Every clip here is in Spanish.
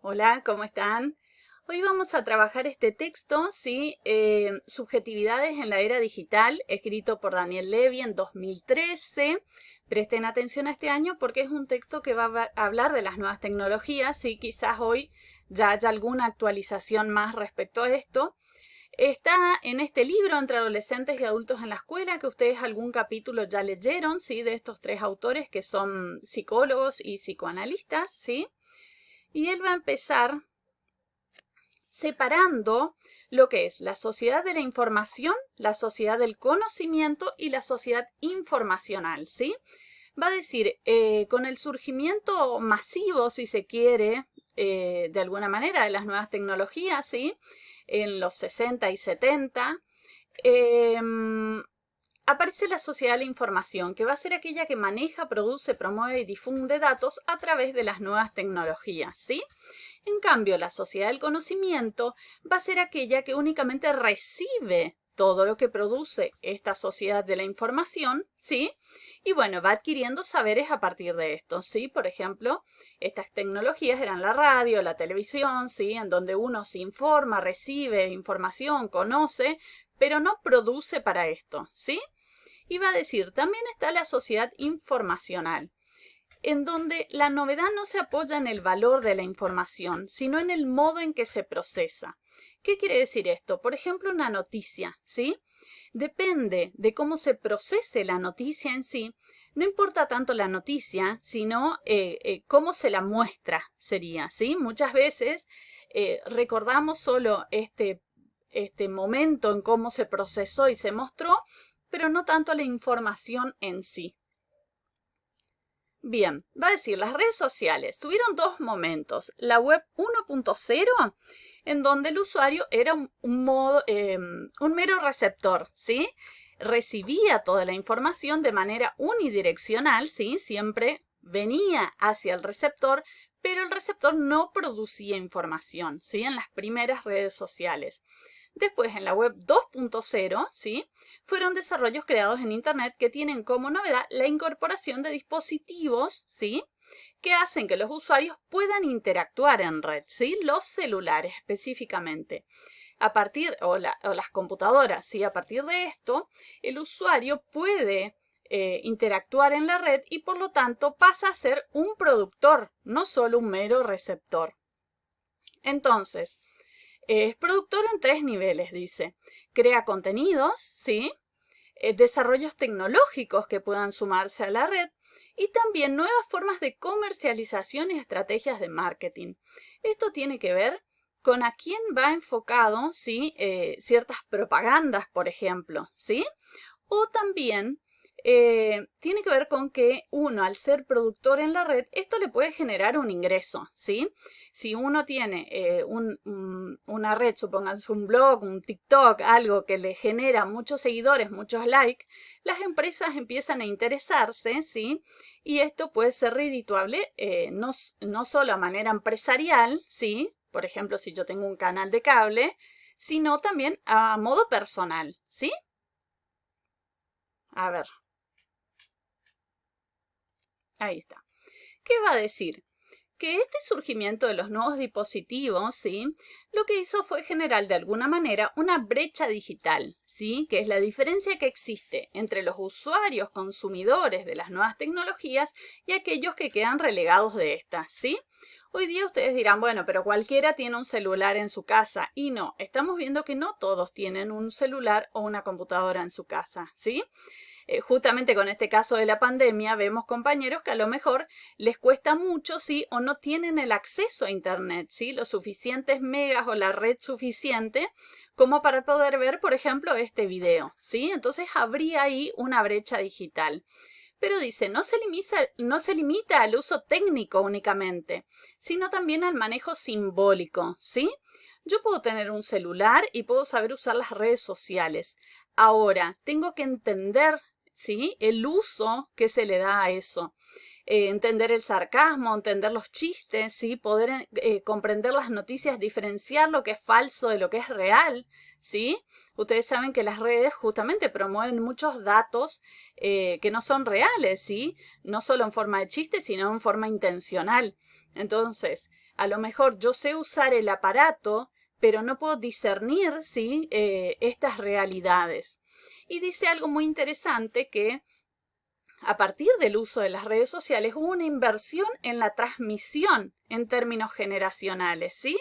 Hola, ¿cómo están? Hoy vamos a trabajar este texto, ¿sí? Subjetividades en la era digital, escrito por Daniel Levy en 2013. Presten atención a este año porque es un texto que va a hablar de las nuevas tecnologías, ¿sí? Quizás hoy ya haya alguna actualización más respecto a esto. Está en este libro entre adolescentes y adultos en la escuela, que ustedes algún capítulo ya leyeron, ¿sí? De estos tres autores que son psicólogos y psicoanalistas, ¿sí? Y él va a empezar separando lo que es la sociedad de la información, la sociedad del conocimiento y la sociedad informacional, ¿sí? Va a decir, con el surgimiento masivo, si se quiere, de alguna manera, de las nuevas tecnologías, ¿sí? En los 60 y 70, eh, aparece la sociedad de la información, que va a ser aquella que maneja, produce, promueve y difunde datos a través de las nuevas tecnologías, ¿sí? En cambio, la sociedad del conocimiento va a ser aquella que únicamente recibe todo lo que produce esta sociedad de la información, ¿sí? Y bueno, va adquiriendo saberes a partir de esto, ¿sí? Por ejemplo, estas tecnologías eran la radio, la televisión, ¿sí? En donde uno se informa, recibe información, conoce, pero no produce para esto, ¿sí? Y va a decir, también está la sociedad informacional, en donde la novedad no se apoya en el valor de la información, sino en el modo en que se procesa. ¿Qué quiere decir esto? Por ejemplo, una noticia, ¿sí? Depende de cómo se procese la noticia en sí. No importa tanto la noticia, sino cómo se la muestra, sería, ¿sí? Muchas veces recordamos solo este momento en cómo se procesó y se mostró, pero no tanto la información en sí. Bien, va a decir, las redes sociales tuvieron dos momentos. La web 1.0, en donde el usuario era un mero receptor, ¿sí? Recibía toda la información de manera unidireccional, ¿sí? Siempre venía hacia el receptor, pero el receptor no producía información, ¿sí? En las primeras redes sociales. Después, en la web 2.0, ¿sí? Fueron desarrollos creados en Internet que tienen como novedad la incorporación de dispositivos, ¿sí? Que hacen que los usuarios puedan interactuar en red, ¿sí? Los celulares específicamente. O las computadoras, ¿sí? A partir de esto, el usuario puede interactuar en la red y por lo tanto pasa a ser un productor, no solo un mero receptor. Entonces, es productor en tres niveles, dice. Crea contenidos, ¿sí? Desarrollos tecnológicos que puedan sumarse a la red y también nuevas formas de comercialización y estrategias de marketing. Esto tiene que ver con a quién va enfocado, ¿sí? Ciertas propagandas, por ejemplo, ¿sí? O también tiene que ver con que uno, al ser productor en la red, esto le puede generar un ingreso, ¿sí? Si uno tiene una red, supónganse un blog, un TikTok, algo que le genera muchos seguidores, muchos likes, las empresas empiezan a interesarse, ¿sí? Y esto puede ser redituable no solo a manera empresarial, ¿sí? Por ejemplo, si yo tengo un canal de cable, sino también a modo personal, ¿sí? A ver, ahí está. ¿Qué va a decir? Que este surgimiento de los nuevos dispositivos, ¿sí? Lo que hizo fue generar de alguna manera una brecha digital, ¿sí? Que es la diferencia que existe entre los usuarios consumidores de las nuevas tecnologías y aquellos que quedan relegados de estas, ¿sí? Hoy día ustedes dirán, bueno, pero cualquiera tiene un celular en su casa. Y no, estamos viendo que no todos tienen un celular o una computadora en su casa, ¿sí? Justamente con este caso de la pandemia, vemos compañeros que a lo mejor les cuesta mucho, ¿sí? O no tienen el acceso a Internet, ¿sí? Los suficientes megas o la red suficiente como para poder ver, por ejemplo, este video, ¿sí? Entonces habría ahí una brecha digital. Pero dice, no se limita al uso técnico únicamente, sino también al manejo simbólico, ¿sí? Yo puedo tener un celular y puedo saber usar las redes sociales. Ahora, tengo que entender, ¿sí? El uso que se le da a eso. Entender el sarcasmo, entender los chistes, ¿sí? Poder comprender las noticias, diferenciar lo que es falso de lo que es real, ¿sí? Ustedes saben que las redes justamente promueven muchos datos que no son reales, ¿sí? No solo en forma de chiste, sino en forma intencional. Entonces, A lo mejor yo sé usar el aparato, pero no puedo discernir, ¿sí? Estas realidades. Y dice algo muy interesante que a partir del uso de las redes sociales hubo una inversión en la transmisión en términos generacionales, ¿sí?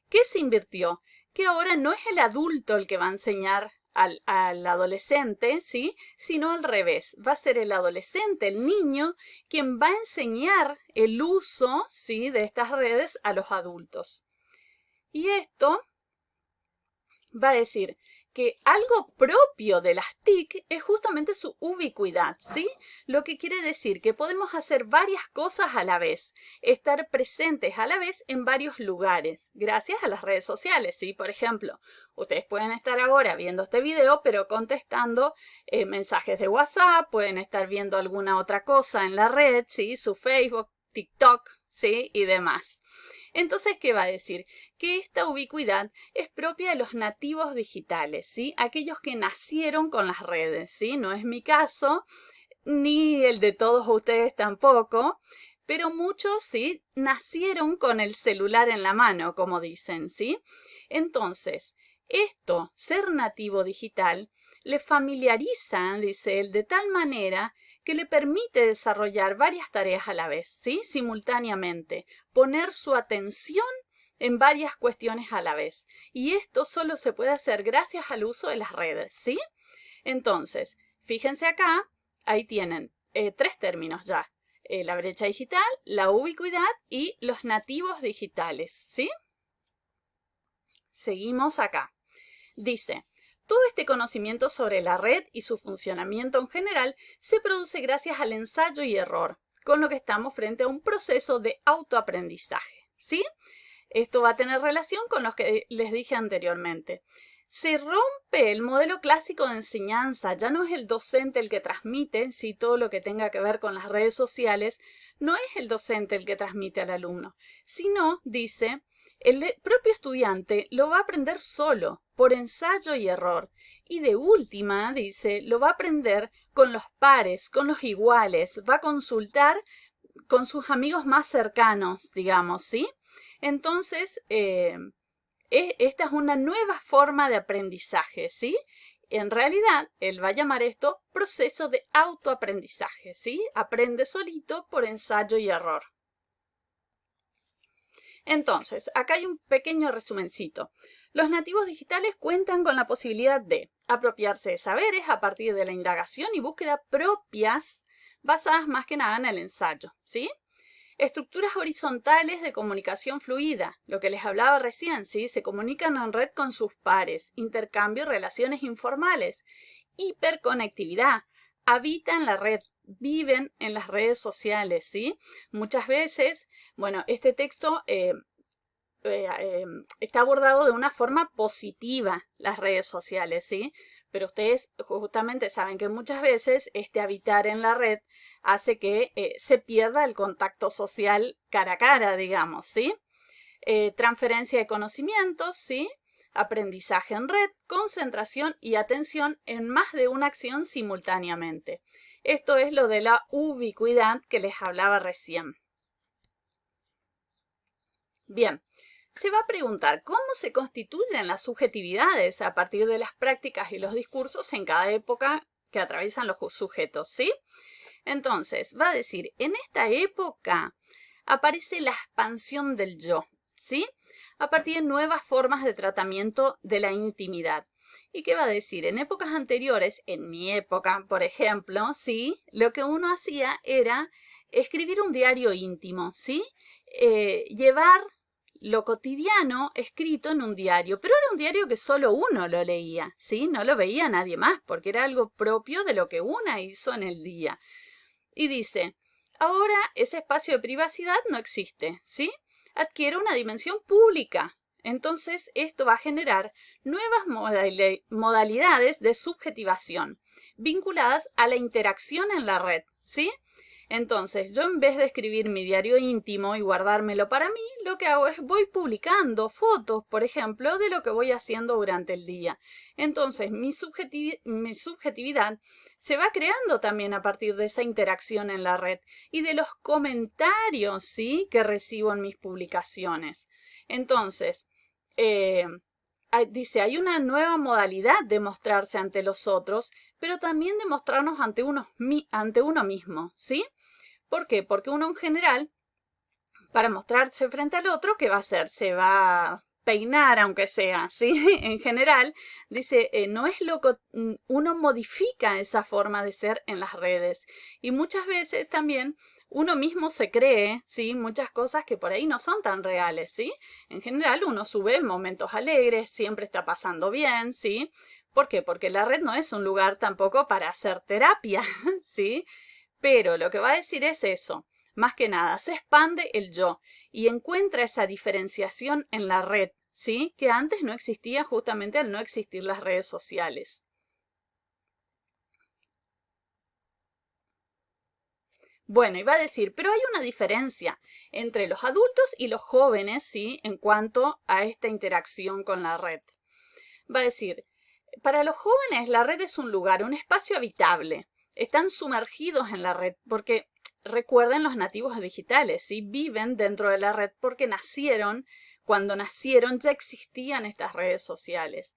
¿Qué se invirtió? Que ahora no es el adulto el que va a enseñar al adolescente, ¿sí? Sino al revés. Va a ser el adolescente, el niño, quien va a enseñar el uso, ¿sí? De estas redes a los adultos. Y esto va a decir que algo propio de las TIC es justamente su ubicuidad, ¿sí? Lo que quiere decir que podemos hacer varias cosas a la vez, estar presentes a la vez en varios lugares, gracias a las redes sociales, ¿sí? Por ejemplo, ustedes pueden estar ahora viendo este video, pero contestando mensajes de WhatsApp, pueden estar viendo alguna otra cosa en la red, ¿sí? Su Facebook, TikTok, ¿sí? Y demás. Entonces, ¿qué va a decir? Que esta ubicuidad es propia de los nativos digitales, ¿sí? Aquellos que nacieron con las redes, ¿sí? No es mi caso, ni el de todos ustedes tampoco, pero muchos, ¿sí? Nacieron con el celular en la mano, como dicen, ¿sí? Entonces, esto, ser nativo digital, le familiariza, dice él, de tal manera que le permite desarrollar varias tareas a la vez, ¿sí? Simultáneamente, poner su atención en varias cuestiones a la vez. Y esto solo se puede hacer gracias al uso de las redes, ¿sí? Entonces, fíjense acá, ahí tienen 3 términos ya. La brecha digital, la ubicuidad y los nativos digitales, ¿sí? Seguimos acá. Dice, todo este conocimiento sobre la red y su funcionamiento en general se produce gracias al ensayo y error, con lo que estamos frente a un proceso de autoaprendizaje, ¿sí? Esto va a tener relación con lo que les dije anteriormente. Se rompe el modelo clásico de enseñanza, ya no es el docente el que transmite, si todo lo que tenga que ver con las redes sociales, no es el docente el que transmite al alumno, sino, dice, el propio estudiante lo va a aprender solo, por ensayo y error. Y de última, dice, lo va a aprender con los pares, con los iguales, va a consultar con sus amigos más cercanos, digamos, ¿sí? Entonces, esta es una nueva forma de aprendizaje, ¿sí? En realidad, él va a llamar esto proceso de autoaprendizaje, ¿sí? Aprende solito por ensayo y error. Entonces, acá hay un pequeño resumencito. Los nativos digitales cuentan con la posibilidad de apropiarse de saberes a partir de la indagación y búsqueda propias, basadas más que nada en el ensayo, ¿sí? Estructuras horizontales de comunicación fluida, lo que les hablaba recién, ¿sí? Se comunican en red con sus pares, intercambio y relaciones informales, hiperconectividad, habitan la red, viven en las redes sociales, ¿sí? Muchas veces, bueno, este texto está abordado de una forma positiva, las redes sociales, ¿sí? Pero ustedes justamente saben que muchas veces este habitar en la red hace que se pierda el contacto social cara a cara, digamos, ¿sí? Transferencia de conocimientos, ¿sí? Aprendizaje en red, concentración y atención en más de una acción simultáneamente. Esto es lo de la ubicuidad que les hablaba recién. Bien, se va a preguntar cómo se constituyen las subjetividades a partir de las prácticas y los discursos en cada época que atraviesan los sujetos, ¿sí? Entonces, va a decir, en esta época aparece la expansión del yo, ¿sí? A partir de nuevas formas de tratamiento de la intimidad. ¿Y qué va a decir? En épocas anteriores, en mi época, por ejemplo, ¿sí? Lo que uno hacía era escribir un diario íntimo, ¿sí? Llevar lo cotidiano escrito en un diario, pero era un diario que solo uno lo leía, ¿sí? No lo veía nadie más, porque era algo propio de lo que una hizo en el día. Y dice, ahora ese espacio de privacidad no existe, ¿sí? Adquiere una dimensión pública. Entonces, esto va a generar nuevas modalidades de subjetivación vinculadas a la interacción en la red, ¿sí? Entonces, yo en vez de escribir mi diario íntimo y guardármelo para mí, lo que hago es voy publicando fotos, por ejemplo, de lo que voy haciendo durante el día. Entonces, mi subjetividad se va creando también a partir de esa interacción en la red y de los comentarios, ¿sí?, que recibo en mis publicaciones. Entonces, dice, hay una nueva modalidad de mostrarse ante los otros, pero también de mostrarnos ante uno mismo, ¿sí? ¿Por qué? Porque uno en general, para mostrarse frente al otro, ¿qué va a hacer? Se va a peinar, aunque sea, ¿sí? En general, dice, no es uno modifica esa forma de ser en las redes. Y muchas veces también uno mismo se cree, ¿sí?, muchas cosas que por ahí no son tan reales, ¿sí? En general uno sube momentos alegres, siempre está pasando bien, ¿sí? ¿Por qué? Porque la red no es un lugar tampoco para hacer terapia, ¿sí? Pero lo que va a decir es eso, más que nada, se expande el yo y encuentra esa diferenciación en la red, ¿sí?, que antes no existía justamente al no existir las redes sociales. Bueno, iba a decir, pero hay una diferencia entre los adultos y los jóvenes, ¿sí?, en cuanto a esta interacción con la red. Va a decir, para los jóvenes la red es un lugar, un espacio habitable. Están sumergidos en la red porque, recuerden, los nativos digitales, ¿sí?, viven dentro de la red porque cuando nacieron ya existían estas redes sociales.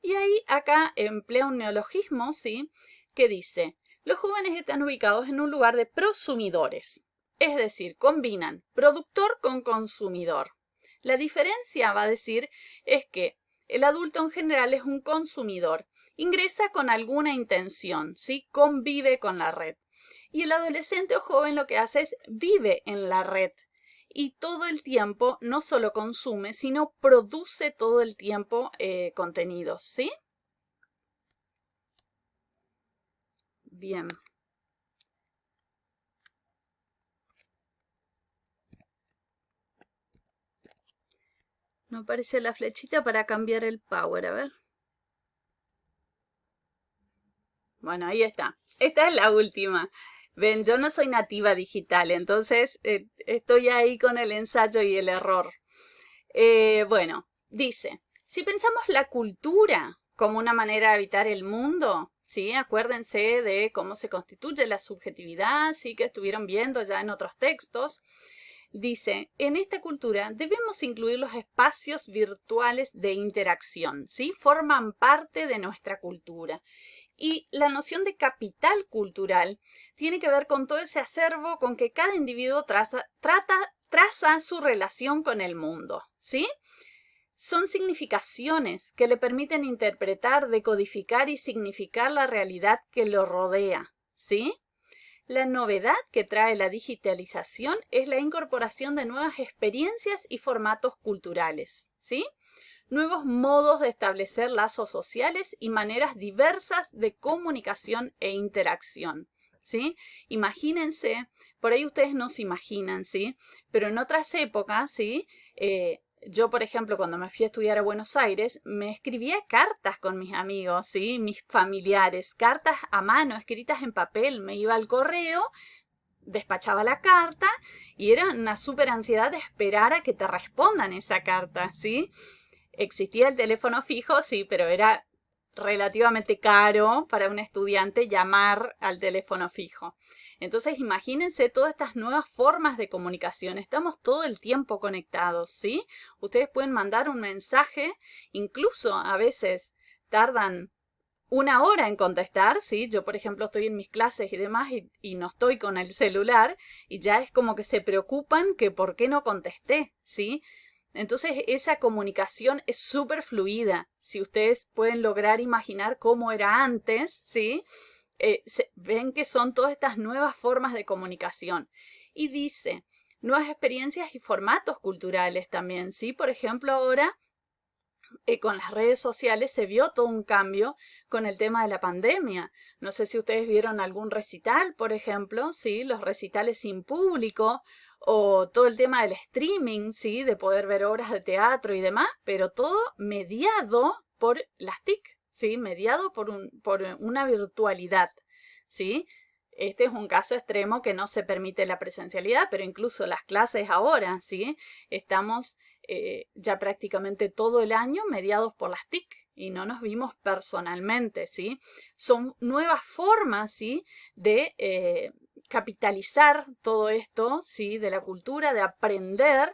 Y ahí acá emplea un neologismo, ¿sí?, que dice, los jóvenes están ubicados en un lugar de prosumidores, es decir, combinan productor con consumidor. La diferencia, va a decir, es que el adulto en general es un consumidor, ingresa con alguna intención, ¿sí?, convive con la red. Y el adolescente o joven lo que hace es vive en la red y todo el tiempo no solo consume, sino produce todo el tiempo contenidos, ¿sí? Bien. No aparece la flechita para cambiar el power, a ver. Bueno, ahí está. Esta es la última. Ven, yo no soy nativa digital, entonces estoy ahí con el ensayo y el error. Bueno, dice, si pensamos la cultura como una manera de habitar el mundo, ¿sí? Acuérdense de cómo se constituye la subjetividad, ¿sí?, que estuvieron viendo ya en otros textos. Dice, en esta cultura debemos incluir los espacios virtuales de interacción, ¿sí? Forman parte de nuestra cultura. Y la noción de capital cultural tiene que ver con todo ese acervo con que cada individuo traza su relación con el mundo, ¿sí? Son significaciones que le permiten interpretar, decodificar y significar la realidad que lo rodea, ¿sí? La novedad que trae la digitalización es la incorporación de nuevas experiencias y formatos culturales, ¿sí? Nuevos modos de establecer lazos sociales y maneras diversas de comunicación e interacción, ¿sí? Imagínense, por ahí ustedes no se imaginan, ¿sí?, pero en otras épocas, ¿sí?, yo, por ejemplo, cuando me fui a estudiar a Buenos Aires, me escribía cartas con mis amigos, ¿sí?, mis familiares, cartas a mano, escritas en papel. Me iba al correo, despachaba la carta y era una súper ansiedad de esperar a que te respondan esa carta, ¿sí? Existía el teléfono fijo, sí, pero era relativamente caro para un estudiante llamar al teléfono fijo. Entonces, imagínense todas estas nuevas formas de comunicación. Estamos todo el tiempo conectados, ¿sí? Ustedes pueden mandar un mensaje, incluso a veces tardan una hora en contestar, ¿sí? Yo, por ejemplo, estoy en mis clases y demás y no estoy con el celular y ya es como que se preocupan que por qué no contesté, ¿sí? Entonces, esa comunicación es súper fluida. Si ustedes pueden lograr imaginar cómo era antes, ¿sí? Ven que son todas estas nuevas formas de comunicación. Y dice, nuevas experiencias y formatos culturales también, ¿sí? Por ejemplo, ahora con las redes sociales se vio todo un cambio con el tema de la pandemia. No sé si ustedes vieron algún recital, por ejemplo, ¿sí? Los recitales sin público o todo el tema del streaming, ¿sí?, de poder ver obras de teatro y demás, pero todo mediado por las TIC, ¿sí?, mediado por una virtualidad, ¿sí? Este es un caso extremo que no se permite la presencialidad, pero incluso las clases ahora, ¿sí? Estamos ya prácticamente todo el año mediados por las TIC y no nos vimos personalmente, ¿sí? Son nuevas formas, ¿sí? De capitalizar todo esto, ¿sí? De la cultura, de aprender